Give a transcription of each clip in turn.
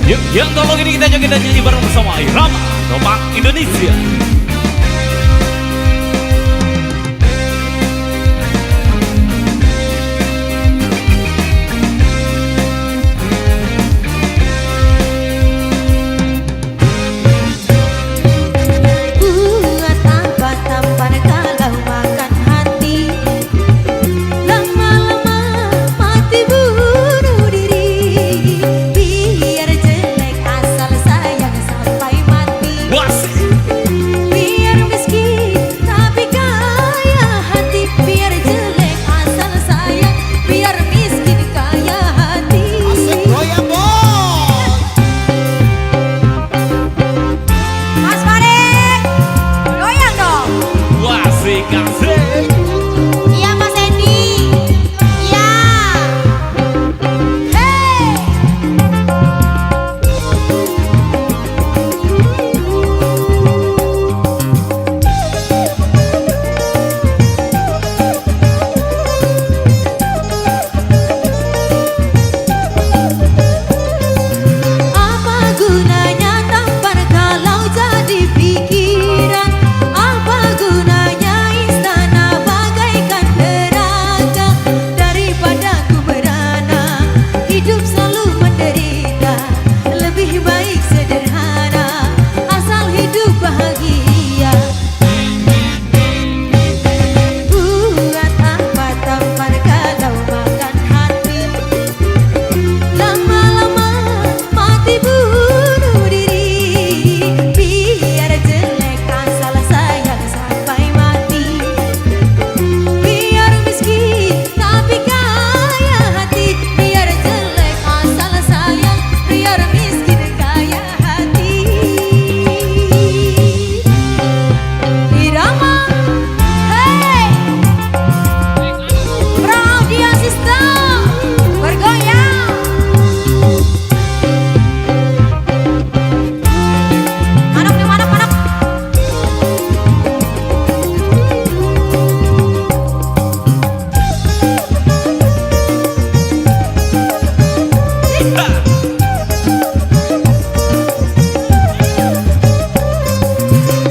Yuk, yang tolong ini kita joget dan nyanyi bareng bersama Irama Topak Indonesia. Iya Mas Edi. Iya. Hey. Apa gunanya tampar kalau jadi pikiran? Apa gunanya hidup selalu menderita, lebih baik sederhana, asal hidup bahagia. Buat apa tampar kalau makan hati, lama-lama mati bunuh diri. Biar jelek asal sayang sampai mati, biar miskin tapi kaya hati. Biar jelek asal sayang, biar miskin kaya hati. Irama, hey, Audio System bergoyang. Manok nih, manok, manok.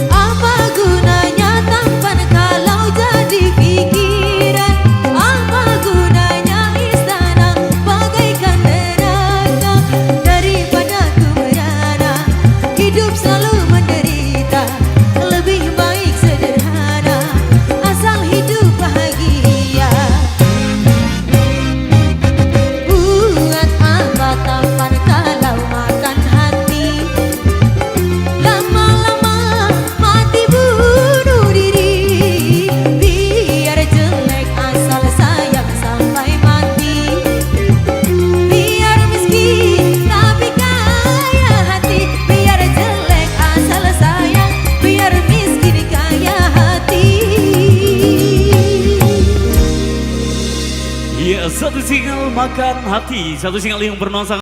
Apa gunanya tampar kalau jadi pikiran? Apa gunanya istana bagaikan neraka? Daripada ku merana, hidup selalu menderita, lebih baik sederhana, asal hidup bahagia. Buat apa tampar kalau makan hati, lama-lama mati bunuh diri. Biar jelek asal sayang sampai mati, biar miskin tapi kaya hati. Biar jelek asal sayang, biar miskin kaya hati. Ya, satu single makan hati, satu single yang bernuansa